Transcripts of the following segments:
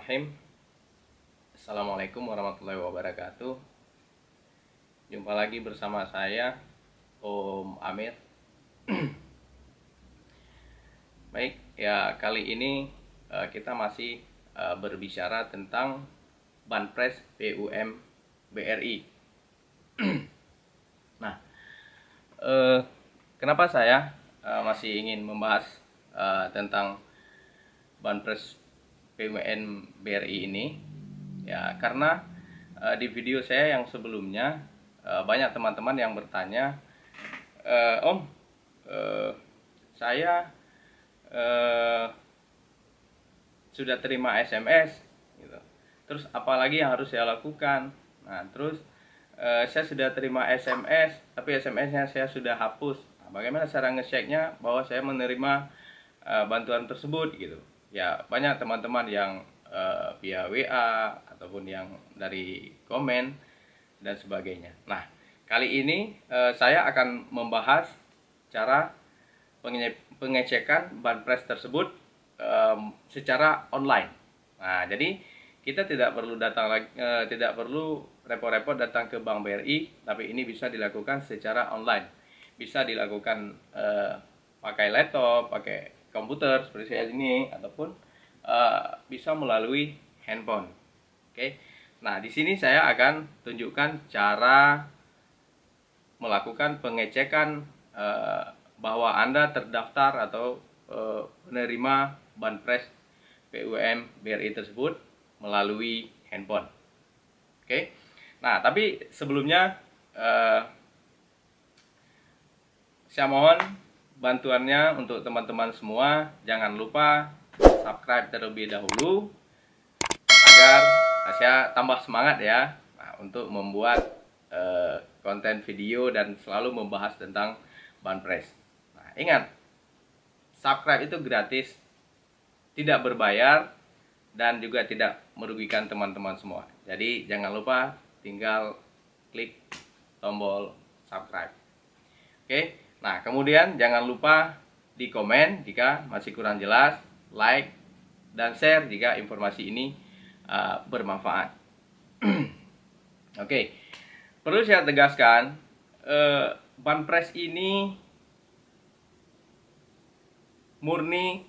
Bismillahirrahmanirrahim. Assalamualaikum warahmatullahi wabarakatuh. Jumpa lagi bersama saya, Om Amir. Baik, ya kali ini kita masih berbicara tentang Banpres BUM BRI. Nah, kenapa saya masih ingin membahas tentang Banpres BUM BRI ini? Ya, karena di video saya yang sebelumnya banyak teman-teman yang bertanya, Om, saya sudah terima SMS, gitu. Terus apalagi yang harus saya lakukan? Nah, terus saya sudah terima SMS, tapi SMS-nya saya sudah hapus. Nah, bagaimana cara ngeceknya bahwa saya menerima bantuan tersebut, gitu? Ya, banyak teman-teman yang via WA ataupun yang dari komen dan sebagainya. Nah, kali ini saya akan membahas cara pengecekan Banpres tersebut secara online. Nah, jadi kita tidak perlu tidak perlu repot-repot datang ke Bank BRI, tapi ini bisa dilakukan secara online. Bisa dilakukan pakai laptop, pakai komputer seperti saya ini, ataupun bisa melalui handphone. Oke. Nah, di sini saya akan tunjukkan cara melakukan pengecekan bahwa Anda terdaftar atau menerima Banpres BUM BRI tersebut melalui handphone. Oke. Nah, tapi sebelumnya saya mohon bantuannya untuk teman-teman semua. Jangan lupa subscribe terlebih dahulu agar saya tambah semangat ya, untuk membuat konten video dan selalu membahas tentang Banpres. Nah, ingat, subscribe itu gratis, tidak berbayar, dan juga tidak merugikan teman-teman semua. Jadi jangan lupa tinggal klik tombol subscribe. Oke. Nah, kemudian jangan lupa di komen jika masih kurang jelas, like dan share jika informasi ini bermanfaat. Oke. Perlu saya tegaskan, Banpres ini murni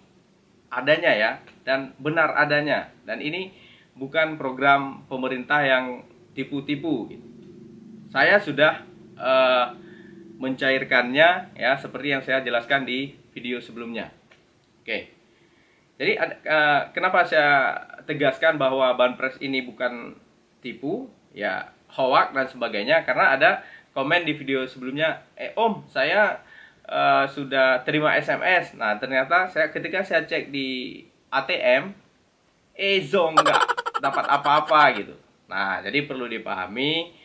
adanya ya, dan benar adanya, dan ini bukan program pemerintah yang tipu-tipu. Saya sudah mencairkannya ya, seperti yang saya jelaskan di video sebelumnya. Oke. Jadi kenapa saya tegaskan bahwa Banpres ini bukan tipu, ya hoax dan sebagainya, karena ada komen di video sebelumnya, Om, saya sudah terima SMS. Nah, ternyata ketika saya cek di ATM, zong, nggak dapat apa-apa gitu. Nah, jadi perlu dipahami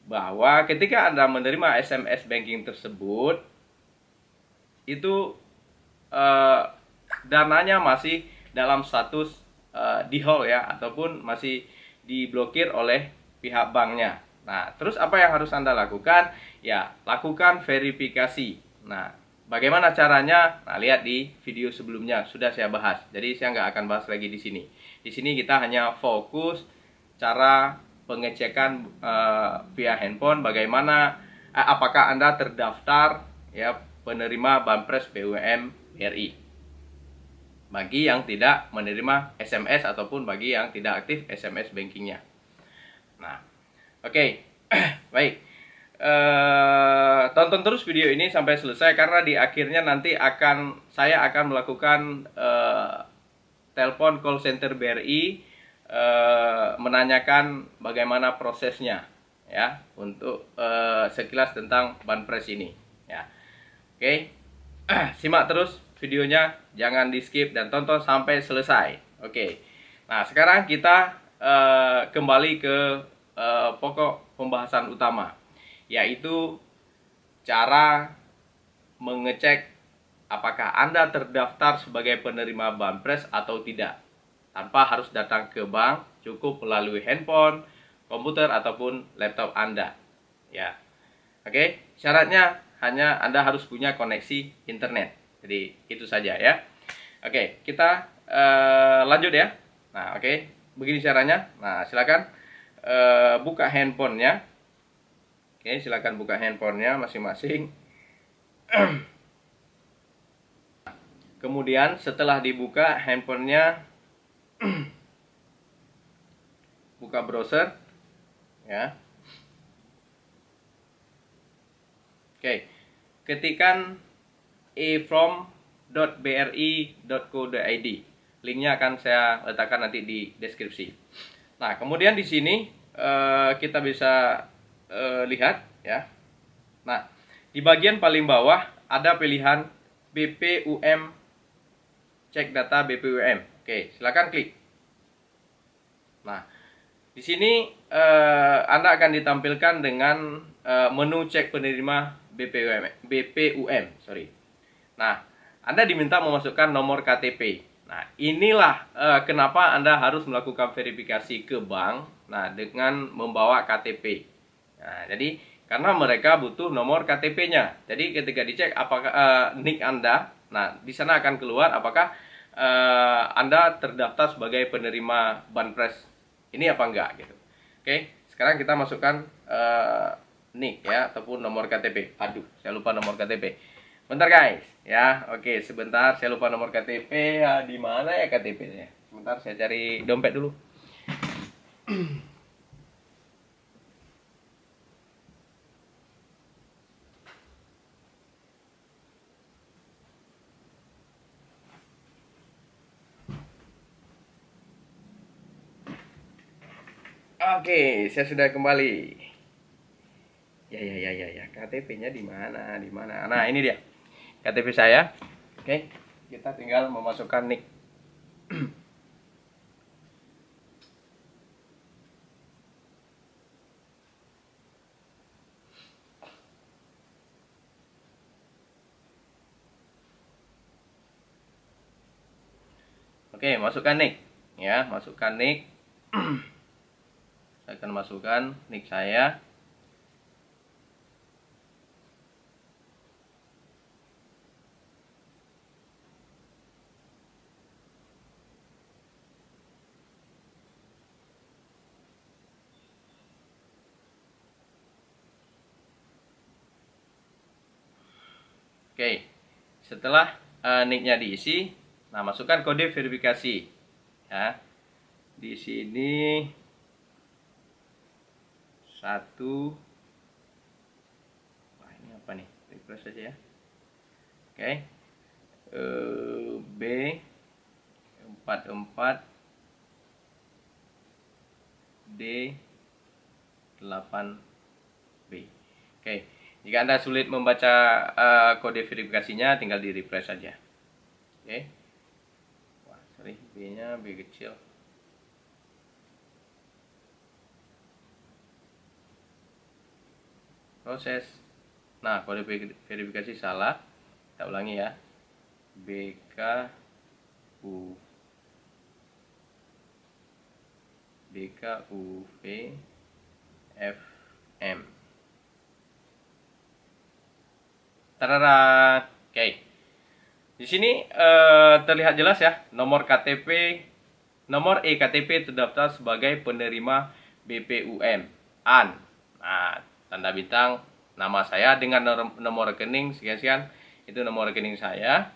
bahwa ketika Anda menerima SMS banking tersebut, itu dananya masih dalam status di hold ya, ataupun masih diblokir oleh pihak banknya. Nah, terus apa yang harus Anda lakukan? Ya, lakukan verifikasi. Nah, bagaimana caranya? Nah, lihat di video sebelumnya, sudah saya bahas. Jadi saya nggak akan bahas lagi di sini. Di sini kita hanya fokus cara pengecekan via handphone, bagaimana apakah Anda terdaftar ya penerima Banpres BUM BRI. Bagi yang tidak menerima SMS ataupun bagi yang tidak aktif SMS bankingnya. Nah, oke. Baik. Tonton terus video ini sampai selesai, karena di akhirnya nanti saya akan melakukan telepon call center BRI, menanyakan bagaimana prosesnya ya, untuk sekilas tentang Banpres ini ya. Oke. Simak terus videonya, jangan di skip dan tonton sampai selesai. Oke. Nah, sekarang kita kembali ke pokok pembahasan utama, yaitu cara mengecek apakah Anda terdaftar sebagai penerima Banpres atau tidak, tanpa harus datang ke bank, cukup melalui handphone, komputer ataupun laptop Anda. Ya. Oke, syaratnya hanya Anda harus punya koneksi internet. Jadi itu saja ya. Oke, kita lanjut ya. Nah, oke. begini caranya. Nah, silakan buka handphonenya. Oke, silakan buka handphonenya masing-masing. Kemudian setelah dibuka handphonenya, buka browser, ya. Oke, ketikkan efrom.bri.co.id. Linknya akan saya letakkan nanti di deskripsi. Nah, kemudian di sini kita bisa lihat, ya. Nah, di bagian paling bawah ada pilihan BPUM, cek data BPUM. Oke, silakan klik. Nah, di sini Anda akan ditampilkan dengan menu cek penerima BPUM, sorry. Nah, Anda diminta memasukkan nomor KTP. Nah, inilah kenapa Anda harus melakukan verifikasi ke bank. Nah, dengan membawa KTP. Nah, jadi karena mereka butuh nomor KTP-nya. Jadi ketika dicek apakah NIK Anda, nah di sana akan keluar apakah Anda terdaftar sebagai penerima banpres ini apa enggak gitu. Oke, sekarang kita masukkan NIK ya ataupun nomor KTP. Aduh, saya lupa nomor KTP. Bentar guys, ya. Oke, sebentar saya lupa nomor KTP. Ya, di mana ya KTP-nya? Sebentar saya cari dompet dulu. Oke, saya sudah kembali. Ya. KTP-nya di mana? Di mana? Nah, ini dia. KTP saya. Oke, kita tinggal memasukkan NIK. Oke, masukkan NIK. Ya, masukkan NIK. Saya akan masukkan NIK saya. Oke, setelah NIK-nya diisi, nah masukkan kode verifikasi. Ya, di sini 1. Wah, ini apa nih? Refresh saja ya. Oke, B44 D8B. Oke, jika Anda sulit membaca kode verifikasinya, tinggal di refresh saja. Oke. Wah, sorry, B-nya B kecil. Proses. Nah, kode verifikasi salah. Kita ulangi ya. BKUV FM. Tarara. Oke. Di sini terlihat jelas ya, nomor KTP, nomor eKTP terdaftar sebagai penerima BPUM AN. Nah, tanda bintang nama saya dengan nomor rekening sekian-sekian, itu nomor rekening saya.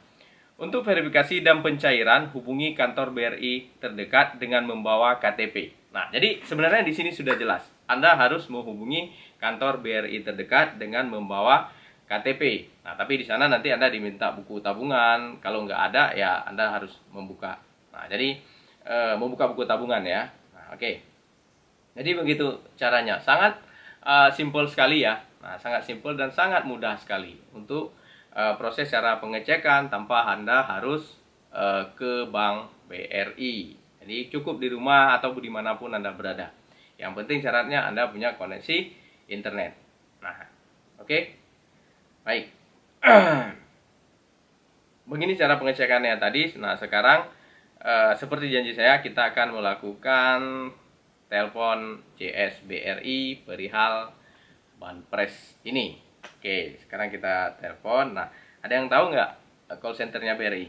Untuk verifikasi dan pencairan, hubungi kantor BRI terdekat dengan membawa KTP. Nah, jadi sebenarnya di sini sudah jelas. Anda harus menghubungi kantor BRI terdekat dengan membawa KTP. Nah, tapi di sana nanti Anda diminta buku tabungan. Kalau nggak ada, ya Anda harus membuka. Nah, jadi membuka buku tabungan ya. Nah, oke. Jadi begitu caranya. Sangat simpel sekali ya. Nah, sangat simpel dan sangat mudah sekali untuk proses cara pengecekan tanpa Anda harus ke Bank BRI. Jadi cukup di rumah atau dimanapun Anda berada. Yang penting syaratnya Anda punya koneksi internet. Nah, oke. Baik. Begini cara pengecekannya tadi. Nah, sekarang seperti janji saya, kita akan melakukan telepon CS BRI perihal banpres ini. Oke, sekarang kita telepon. Nah, ada yang tahu nggak call centernya BRI?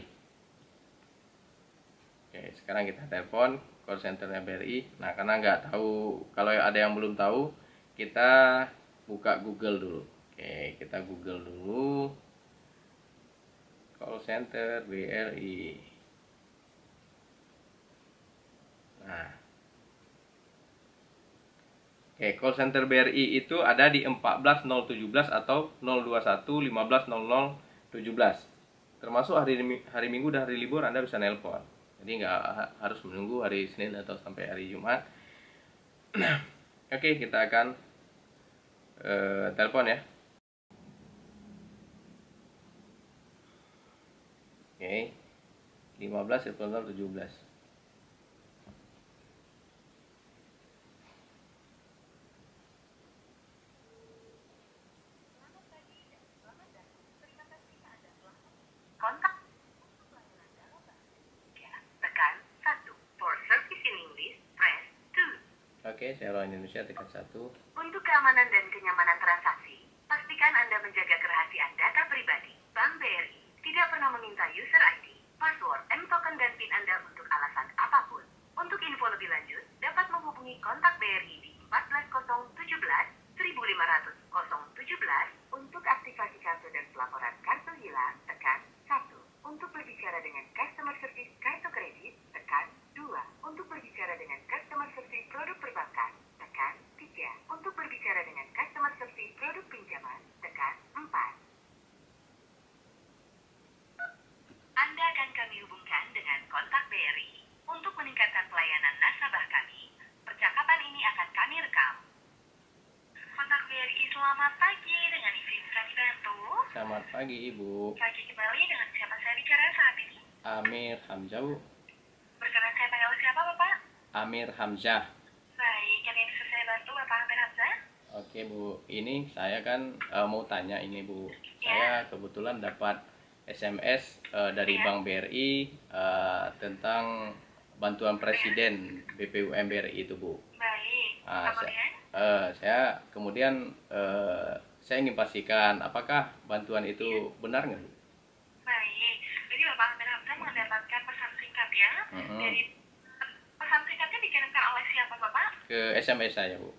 Oke, sekarang kita telepon call centernya BRI. Nah, karena nggak tahu, kalau ada yang belum tahu, kita buka Google dulu. Oke, kita Google dulu call center BRI. Nah, oke, call center BRI itu ada di 14017 atau 021 15 00 17. Termasuk hari Minggu dan hari libur Anda bisa nelpon. Jadi nggak harus menunggu hari Senin atau sampai hari Jumat. Oke, kita akan telepon ya. Oke, 15 September 17. Kontak tekan 1. For service in English, press 2. Oke, saya orang Indonesia tekan 1. Untuk keamanan dan kenyamanan transaksi, pastikan Anda menjaga kerahasiaan data pribadi. Bank BRI tidak pernah meminta user ID, password, token dan PIN Anda untuk alasan apapun. Untuk info lebih lanjut, dapat menghubungi kontak BRI di 14017 1500 017. Untuk aktivasi kartu dan pelaporan kartu hilang, tekan 1. Untuk berbicara dengan customer service kartu kredit, tekan 2. Untuk berbicara dengan customer service produk perbankan, tekan 3. Untuk berbicara dengan customer service produk pinjaman, tekan 4. Anda akan kami hubungkan dengan kontak BRI. Untuk meningkatkan pelayanan nasabah kami, percakapan ini akan kami rekam. Kontak BRI, selamat pagi, dengan Ibu bisa dibantu. Selamat pagi, Ibu. Pagi kembali, dengan siapa saya bicara saat ini? Amir Hamzah, Bu. Berkenan saya panggil siapa, Bapak? Amir Hamzah. Baik, yang bisa saya bantu, Bapak Amir Hamzah? Oke, Bu. Ini saya kan mau tanya ini, Bu. Ya. Saya kebetulan dapat SMS dari Ya. Bank BRI tentang bantuan Presiden BPUM BRI itu, Bu. Baik, Ah, kemudian? saya kemudian saya ingin pastikan apakah bantuan itu benar nggak, Bu? Baik, jadi Bapak Amir Hamzah mendapatkan pesan singkat ya. Mm-mm. Dari pesan singkatnya dikirimkan oleh siapa, Bapak? Ke SMS saya, Bu.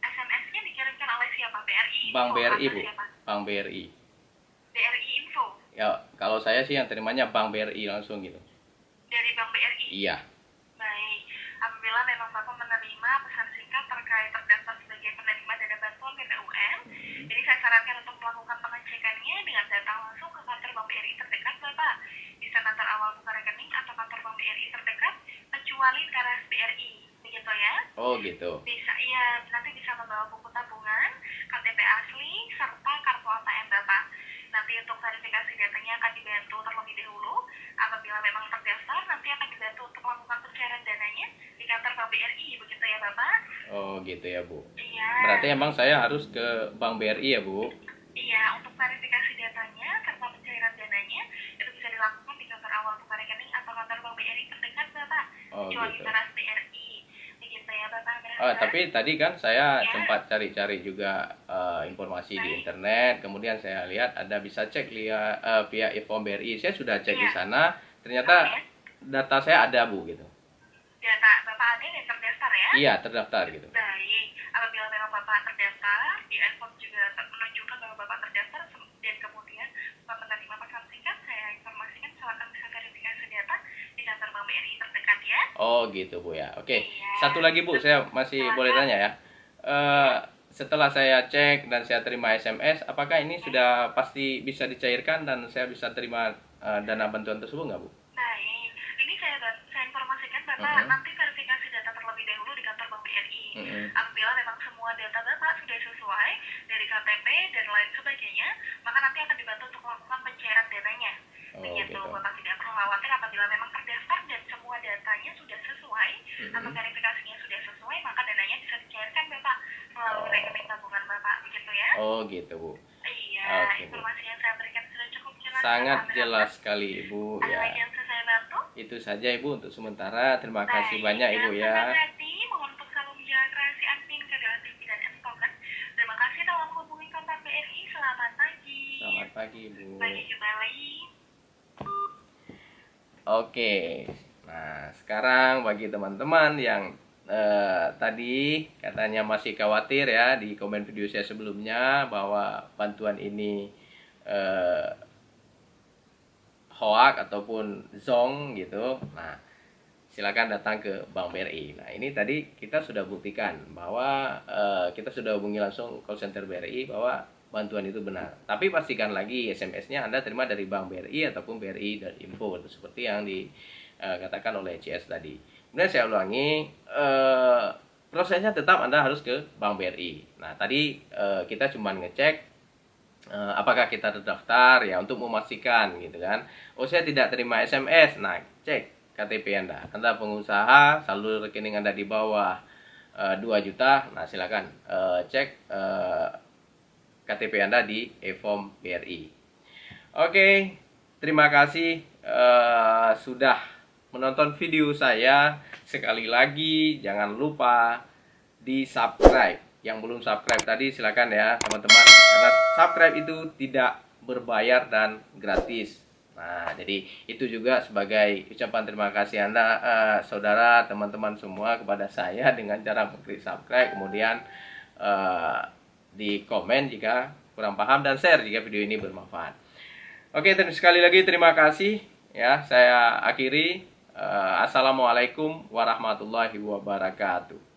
SMS-nya dikirimkan oleh siapa? BRI Info Bank BRI, atau Bu. siapa? Bank BRI. BRI Info Ya, kalau saya sih yang terimanya Bank BRI langsung gitu. dari Bank BRI. Iya. Baik, apabila memang Bapak menerima pesan singkat terkait terdaftar sebagai penerima dana bantuan BPUM, jadi saya sarankan untuk melakukan pengecekannya dengan datang langsung ke kantor Bank BRI terdekat, Bapak. Bisa kantor awal buka rekening atau kantor Bank BRI terdekat, kecuali teras BRI, begitu ya? Oh, gitu. Bisa, iya, nanti bisa membawa buku tabungan, KTP asli, serta kartu ATM Bapak. Nanti untuk verifikasi datanya akan dibantu terlebih dahulu. Apabila memang terdaftar, nanti akan dibantu untuk melakukan pencairan dananya di kantor Bank BRI, begitu ya Bapak? Oh, gitu ya, Bu. Iya. Berarti emang saya harus ke Bank BRI ya, Bu? Iya, untuk verifikasi datanya serta pencairan dananya itu bisa dilakukan di kantor awal buka rekening atau kantor Bank BRI terdekat Bapak. Oh, Kecuali gitu. teras BRI, begitu ya Bapak? Oh, tapi tadi kan saya Ya. sempat cari-cari juga informasi di Baik. internet. Kemudian saya lihat ada bisa cek pihak Info BRI. Saya sudah cek di Iya. sana. Ternyata Oke. data saya ada, Bu, gitu. Data Bapak ada dan terdaftar ya? Iya, terdaftar gitu. Baik, apabila memang Bapak terdaftar, di handphone juga menunjukkan bahwa Bapak terdaftar dan kemudian Bapak menerima pesan singkat, saya informasikan silakan bisa verifikasi data di kantor Bank BRI terdekat ya. Oh, gitu, Bu ya. Oke. Iya. Satu lagi, Bu, saya masih Silakan. boleh tanya ya. Setelah saya cek dan saya terima SMS, apakah ini sudah pasti bisa dicairkan dan saya bisa terima dana bantuan tersebut nggak, Bu? Baik, ini saya informasikan Bapak Mm-mm. nanti verifikasi data terlebih dahulu di kantor Bank BRI. Mm-mm. Apabila memang semua data Bapak sudah sesuai dari KTP dan lain sebagainya, maka nanti akan dibantu untuk melakukan pencairan dananya. Oh, Begitu, gitu. Bapak tidak perlu khawatir apabila memang terdaftar dan semua datanya sudah sesuai atau verifikasinya sudah sesuai, maka dananya bisa dicairkan Bapak melalui Oh. rekening tabungan Bapak, begitu ya? Oh, gitu, Bu. Iya, Oke, Bu. informasi yang saya berikan sudah cukup jelas. Sangat Bapak. jelas sekali, Ibu Ada ya. lagi yang bisa saya bantu? Itu saja, Ibu, untuk sementara. Terima kasih Baik, banyak, Ibu jangan ya. senang hati, mohon untuk selalu menjaga kerahasiaan PIN, kedua TV dan token. Terima kasih telah menghubungi kontak BRI. Selamat pagi. Selamat pagi, Ibu. Pagi kembali. Oke. Nah, sekarang bagi teman-teman yang tadi katanya masih khawatir ya di komen video saya sebelumnya bahwa bantuan ini hoax ataupun zong gitu. Nah, silakan datang ke Bank BRI. Nah, ini tadi kita sudah buktikan bahwa kita sudah hubungi langsung call center BRI bahwa bantuan itu benar. Tapi pastikan lagi SMS-nya Anda terima dari Bank BRI ataupun BRI.info seperti yang dikatakan oleh CS tadi. Kemudian saya ulangi, prosesnya tetap Anda harus ke Bank BRI. Nah, tadi kita cuma ngecek apakah kita terdaftar ya untuk memastikan gitu kan. Oh, saya tidak terima SMS. Nah, cek KTP Anda pengusaha, saldo rekening Anda di bawah 2 juta. Nah, silakan cek KTP Anda di e-form BRI. Oke, terima kasih sudah menonton video saya. Sekali lagi jangan lupa di subscribe. Yang belum subscribe tadi silakan ya teman-teman, karena subscribe itu tidak berbayar dan gratis. Nah, jadi itu juga sebagai ucapan terima kasih Anda, saudara, teman-teman semua kepada saya dengan cara mengklik subscribe, kemudian di komen jika kurang paham dan share jika video ini bermanfaat. Oke, sekali lagi terima kasih ya. Saya akhiri. Assalamualaikum warahmatullahi wabarakatuh.